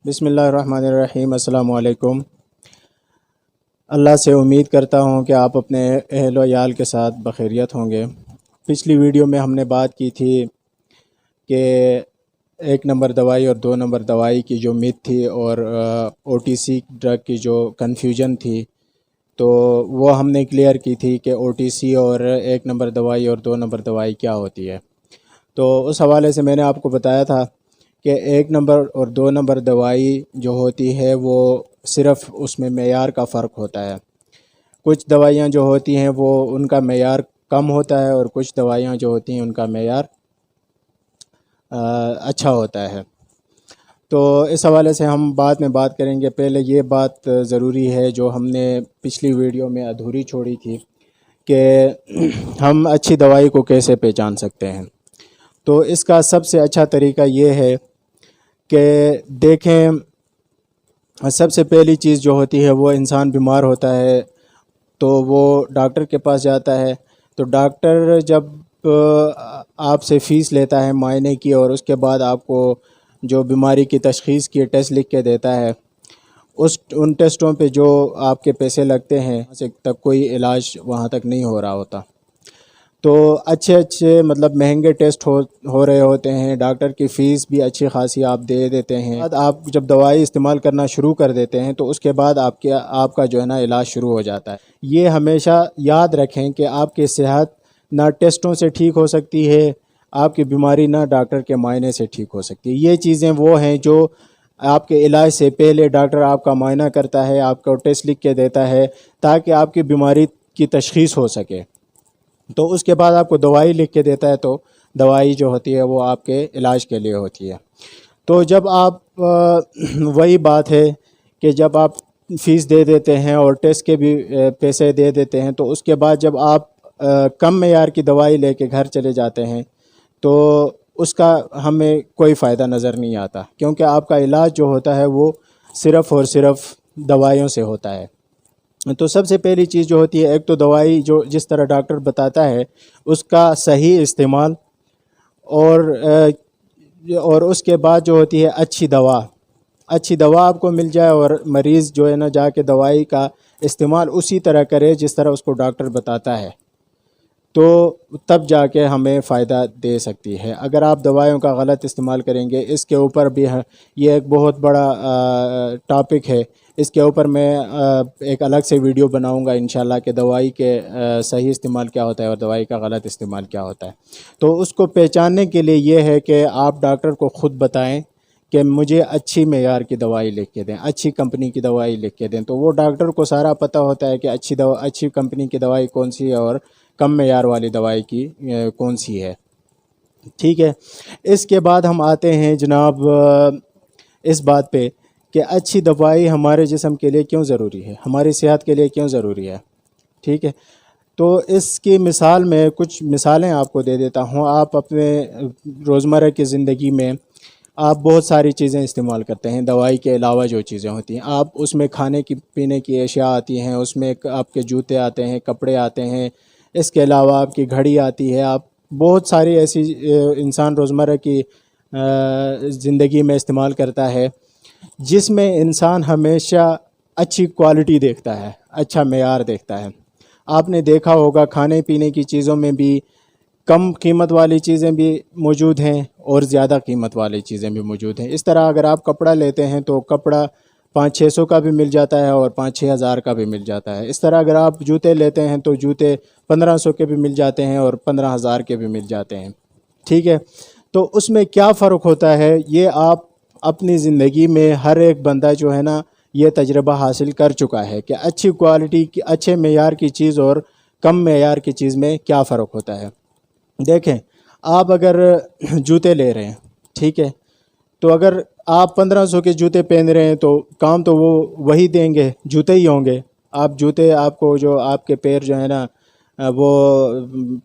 بسم اللہ الرحمن الرحیم۔ السلام علیکم۔ اللہ سے امید کرتا ہوں کہ آپ اپنے اہل و عیال کے ساتھ بخیریت ہوں گے۔ پچھلی ویڈیو میں ہم نے بات کی تھی کہ 1 نمبر دوائی اور 2 نمبر دوائی کی جو میتھ تھی اور OTC ڈرگ کی جو کنفیوژن تھی، تو وہ ہم نے کلیئر کی تھی کہ OTC اور 1 نمبر دوائی اور 2 نمبر دوائی کیا ہوتی ہے۔ تو اس حوالے سے میں نے آپ کو بتایا تھا کہ 1 نمبر اور 2 نمبر دوائی جو ہوتی ہے وہ صرف اس میں معیار کا فرق ہوتا ہے۔ کچھ دوائیاں جو ہوتی ہیں وہ ان کا معیار کم ہوتا ہے اور کچھ دوائیاں جو ہوتی ہیں ان کا معیار اچھا ہوتا ہے۔ تو اس حوالے سے ہم بعد میں بات کریں گے۔ پہلے یہ بات ضروری ہے جو ہم نے پچھلی ویڈیو میں ادھوری چھوڑی تھی کہ ہم اچھی دوائی کو کیسے پہچان سکتے ہیں۔ تو اس کا سب سے اچھا طریقہ یہ ہے کہ دیکھیں، سب سے پہلی چیز جو ہوتی ہے وہ انسان بیمار ہوتا ہے تو وہ ڈاکٹر کے پاس جاتا ہے۔ تو ڈاکٹر جب آپ سے فیس لیتا ہے معائنے کی اور اس کے بعد آپ کو جو بیماری کی تشخیص کی ٹیسٹ لکھ کے دیتا ہے، ان ٹیسٹوں پہ جو آپ کے پیسے لگتے ہیں تک کوئی علاج وہاں تک نہیں ہو رہا ہوتا۔ تو اچھے مطلب مہنگے ٹیسٹ ہو رہے ہوتے ہیں، ڈاکٹر کی فیس بھی اچھی خاصی آپ دے دیتے ہیں۔ آپ جب دوائی استعمال کرنا شروع کر دیتے ہیں تو اس کے بعد آپ کا جو ہے نا علاج شروع ہو جاتا ہے۔ یہ ہمیشہ یاد رکھیں کہ آپ کی صحت نہ ٹیسٹوں سے ٹھیک ہو سکتی ہے، آپ کی بیماری نہ ڈاکٹر کے معائنے سے ٹھیک ہو سکتی ہے۔ یہ چیزیں وہ ہیں جو آپ کے علاج سے پہلے ڈاکٹر آپ کا معائنہ کرتا ہے، آپ کو ٹیسٹ لکھ کے دیتا ہے تاکہ آپ کی بیماری کی تشخیص ہو سکے۔ تو اس کے بعد آپ کو دوائی لکھ کے دیتا ہے، تو دوائی جو ہوتی ہے وہ آپ کے علاج کے لیے ہوتی ہے۔ تو جب آپ وہی بات ہے کہ جب آپ فیس دے دیتے ہیں اور ٹیسٹ کے بھی پیسے دے دیتے ہیں، تو اس کے بعد جب آپ کم معیار کی دوائی لے کے گھر چلے جاتے ہیں تو اس کا ہمیں کوئی فائدہ نظر نہیں آتا، کیونکہ آپ کا علاج جو ہوتا ہے وہ صرف اور صرف دوائیوں سے ہوتا ہے۔ تو سب سے پہلی چیز جو ہوتی ہے، ایک تو دوائی جو جس طرح ڈاکٹر بتاتا ہے اس کا صحیح استعمال، اور اس کے بعد جو ہوتی ہے اچھی دوا آپ کو مل جائے اور مریض جو ہے نا جا کے دوائی کا استعمال اسی طرح کرے جس طرح اس کو ڈاکٹر بتاتا ہے، تو تب جا کے ہمیں فائدہ دے سکتی ہے۔ اگر آپ دوائیوں کا غلط استعمال کریں گے، اس کے اوپر بھی یہ ایک بہت بڑا ٹاپک ہے، اس کے اوپر میں ایک الگ سے ویڈیو بناؤں گا انشاءاللہ کہ دوائی کے صحیح استعمال کیا ہوتا ہے اور دوائی کا غلط استعمال کیا ہوتا ہے۔ تو اس کو پہچاننے کے لیے یہ ہے کہ آپ ڈاکٹر کو خود بتائیں کہ مجھے اچھی معیار کی دوائی لکھ کے دیں، اچھی کمپنی کی دوائی لکھ کے دیں۔ تو وہ ڈاکٹر کو سارا پتہ ہوتا ہے کہ اچھی کمپنی کی دوائی کون سی ہے اور کم معیار والی دوائی کی کون سی ہے، ٹھیک ہے۔ اس کے بعد ہم آتے ہیں جناب اس بات پہ کہ اچھی دوائی ہمارے جسم کے لیے کیوں ضروری ہے، ہماری صحت کے لیے کیوں ضروری ہے، ٹھیک ہے۔ تو اس کی مثال میں کچھ مثالیں آپ کو دے دیتا ہوں۔ آپ اپنے روزمرہ کی زندگی میں آپ بہت ساری چیزیں استعمال کرتے ہیں، دوائی کے علاوہ جو چیزیں ہوتی ہیں، آپ اس میں کھانے کی پینے کی اشیاء آتی ہیں، اس میں آپ کے جوتے آتے ہیں، کپڑے آتے ہیں، اس کے علاوہ آپ کی گھڑی آتی ہے، آپ بہت ساری ایسی انسان روزمرہ کی زندگی میں استعمال کرتا ہے جس میں انسان ہمیشہ اچھی کوالٹی دیکھتا ہے، اچھا معیار دیکھتا ہے۔ آپ نے دیکھا ہوگا کھانے پینے کی چیزوں میں بھی کم قیمت والی چیزیں بھی موجود ہیں اور زیادہ قیمت والی چیزیں بھی موجود ہیں۔ اس طرح اگر آپ کپڑا لیتے ہیں تو کپڑا 500-600 کا بھی مل جاتا ہے اور 5-6 ہزار کا بھی مل جاتا ہے۔ اس طرح اگر آپ جوتے لیتے ہیں تو جوتے 1500 کے بھی مل جاتے ہیں اور 15,000 کے بھی مل جاتے ہیں، ٹھیک ہے۔ تو اس میں کیا فرق ہوتا ہے، یہ آپ اپنی زندگی میں ہر ایک بندہ جو ہے نا یہ تجربہ حاصل کر چکا ہے کہ اچھی کوالٹی کی اچھے معیار کی چیز اور کم معیار کی چیز میں کیا فرق ہوتا ہے۔ دیکھیں، آپ اگر جوتے لے رہے ہیں، ٹھیک ہے، تو اگر آپ 1500 کے جوتے پہن رہے ہیں تو کام تو وہ وہی دیں گے، جوتے ہی ہوں گے۔ آپ کو جو آپ کے پیر جو ہے نا وہ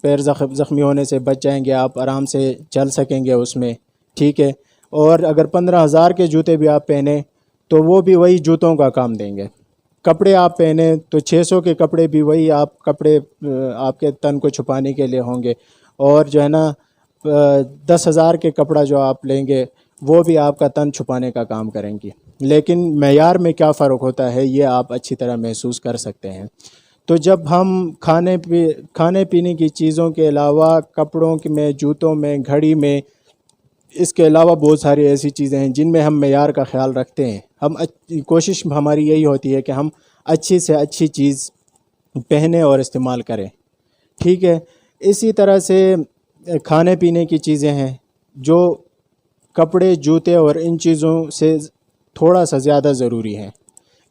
پیر زخمی ہونے سے بچ جائیں گے، آپ آرام سے چل سکیں گے اس میں، ٹھیک ہے۔ اور اگر 15,000 کے جوتے بھی آپ پہنیں تو وہ بھی وہی جوتوں کا کام دیں گے۔ کپڑے آپ پہنیں تو 600 کے کپڑے بھی وہی کپڑے آپ کے تن کو چھپانے کے لیے ہوں گے، اور جو ہے نا 10,000 کے کپڑا جو آپ لیں گے وہ بھی آپ کا تن چھپانے کا کام کریں گی۔ لیکن معیار میں کیا فرق ہوتا ہے یہ آپ اچھی طرح محسوس کر سکتے ہیں۔ تو جب ہم کھانے پینے کی چیزوں کے علاوہ کپڑوں میں، جوتوں میں، گھڑی میں، اس کے علاوہ بہت ساری ایسی چیزیں ہیں جن میں ہم معیار کا خیال رکھتے ہیں، کوشش ہماری یہی ہوتی ہے کہ ہم اچھی سے اچھی چیز پہنیں اور استعمال کریں، ٹھیک ہے۔ اسی طرح سے کھانے پینے کی چیزیں ہیں جو کپڑے، جوتے اور ان چیزوں سے تھوڑا سا زیادہ ضروری ہیں،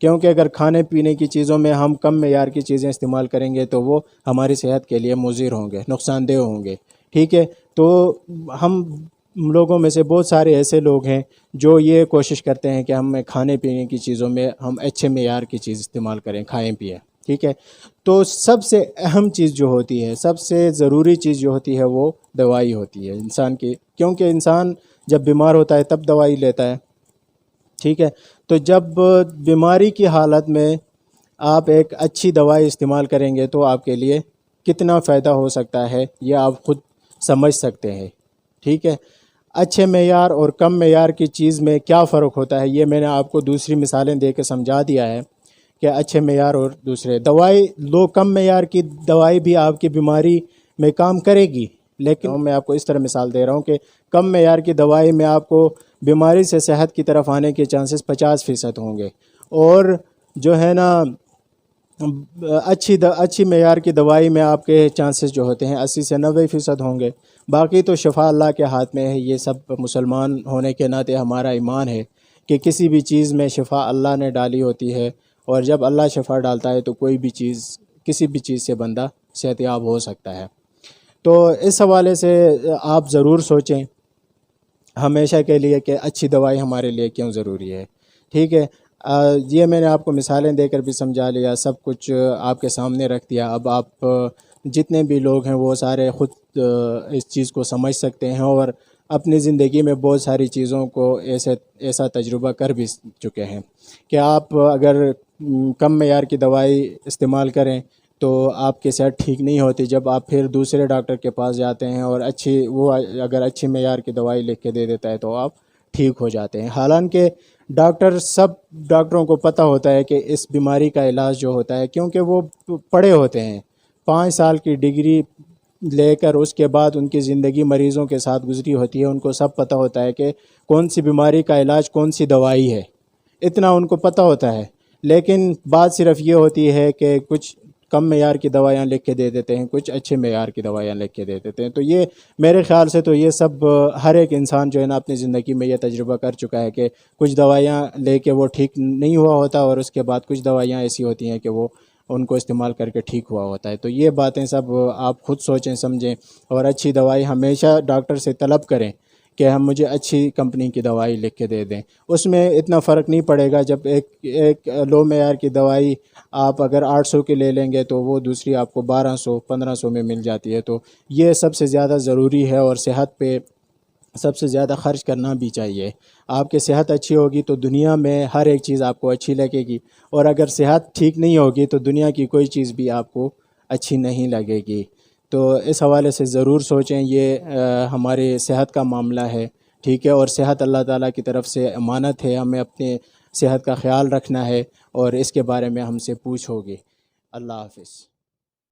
کیونکہ اگر کھانے پینے کی چیزوں میں ہم کم معیار کی چیزیں استعمال کریں گے تو وہ ہماری صحت کے لیے مضر ہوں گے، نقصان دہ ہوں گے، ٹھیک ہے۔ تو ہم لوگوں میں سے بہت سارے ایسے لوگ ہیں جو یہ کوشش کرتے ہیں کہ ہم کھانے پینے کی چیزوں میں ہم اچھے معیار کی چیز استعمال کریں، کھائیں پئیں، ٹھیک ہے۔ تو سب سے اہم چیز جو ہوتی ہے، سب سے ضروری چیز جو ہوتی ہے وہ دوائی ہوتی ہے انسان کی، کیونکہ انسان جب بیمار ہوتا ہے تب دوائی لیتا ہے، ٹھیک ہے۔ تو جب بیماری کی حالت میں آپ ایک اچھی دوائی استعمال کریں گے تو آپ کے لیے کتنا فائدہ ہو سکتا ہے یہ آپ خود سمجھ سکتے ہیں، ٹھیک ہے۔ اچھے معیار اور کم معیار کی چیز میں کیا فرق ہوتا ہے یہ میں نے آپ کو دوسری مثالیں دے کے سمجھا دیا ہے کہ اچھے معیار اور دوسرے دوائی کم معیار کی دوائی بھی آپ کی بیماری میں کام کرے گی، لیکن میں آپ کو اس طرح مثال دے رہا ہوں کہ کم معیار کی دوائی میں آپ کو بیماری سے صحت کی طرف آنے کے چانسز 50% ہوں گے، اور جو ہے نا اچھی معیار کی دوائی میں آپ کے چانسز جو ہوتے ہیں 80 سے 90% ہوں گے۔ باقی تو شفا اللہ کے ہاتھ میں ہے، یہ سب مسلمان ہونے کے ناطے ہمارا ایمان ہے کہ کسی بھی چیز میں شفا اللہ نے ڈالی ہوتی ہے، اور جب اللہ شفا ڈالتا ہے تو کوئی بھی چیز، کسی بھی چیز سے بندہ صحت یاب ہو سکتا ہے۔ تو اس حوالے سے آپ ضرور سوچیں ہمیشہ کے لیے کہ اچھی دوائی ہمارے لیے کیوں ضروری ہے، ٹھیک ہے۔ یہ میں نے آپ کو مثالیں دے کر بھی سمجھا لیا، سب کچھ آپ کے سامنے رکھ دیا۔ اب آپ جتنے بھی لوگ ہیں وہ سارے خود اس چیز کو سمجھ سکتے ہیں اور اپنی زندگی میں بہت ساری چیزوں کو ایسا تجربہ کر بھی چکے ہیں کہ آپ اگر کم معیار کی دوائی استعمال کریں تو آپ کی صحت ٹھیک نہیں ہوتی، جب آپ پھر دوسرے ڈاکٹر کے پاس جاتے ہیں اور وہ اگر اچھی معیار کی دوائی لکھ کے دے دیتا ہے تو آپ ٹھیک ہو جاتے ہیں، حالانکہ سب ڈاکٹروں کو پتہ ہوتا ہے کہ اس بیماری کا علاج جو ہوتا ہے، کیونکہ وہ پڑھے ہوتے ہیں، 5 سال کی ڈگری لے کر اس کے بعد ان کی زندگی مریضوں کے ساتھ گزری ہوتی ہے، ان کو سب پتہ ہوتا ہے کہ کون سی بیماری کا علاج کون سی دوائی ہے، اتنا ان کو پتہ ہوتا ہے۔ لیکن بات صرف یہ ہوتی ہے کہ کچھ کم معیار کی دوائیاں لکھ کے دے دیتے ہیں، کچھ اچھے معیار کی دوائیاں لکھ کے دے دیتے ہیں۔ تو یہ میرے خیال سے تو یہ سب ہر ایک انسان جو ہے نا اپنی زندگی میں یہ تجربہ کر چکا ہے کہ کچھ دوائیاں لے کے وہ ٹھیک نہیں ہوا ہوتا، اور اس کے بعد کچھ دوائیاں ایسی ہوتی ہیں کہ وہ ان کو استعمال کر کے ٹھیک ہوا ہوتا ہے۔ تو یہ باتیں سب آپ خود سوچیں سمجھیں، اور اچھی دوائی ہمیشہ ڈاکٹر سے طلب کریں کہ ہم مجھے اچھی کمپنی کی دوائی لکھ کے دے دیں۔ اس میں اتنا فرق نہیں پڑے گا، جب ایک لو معیار کی دوائی آپ اگر 800 کی لے لیں گے تو وہ دوسری آپ کو 1200 1500 میں مل جاتی ہے۔ تو یہ سب سے زیادہ ضروری ہے، اور صحت پہ سب سے زیادہ خرچ کرنا بھی چاہیے۔ آپ کی صحت اچھی ہوگی تو دنیا میں ہر ایک چیز آپ کو اچھی لگے گی، اور اگر صحت ٹھیک نہیں ہوگی تو دنیا کی کوئی چیز بھی آپ کو اچھی نہیں لگے گی۔ تو اس حوالے سے ضرور سوچیں، یہ ہمارے صحت کا معاملہ ہے، ٹھیک ہے، اور صحت اللہ تعالیٰ کی طرف سے امانت ہے، ہمیں اپنے صحت کا خیال رکھنا ہے، اور اس کے بارے میں ہم سے پوچھ ہوگی۔ اللہ حافظ۔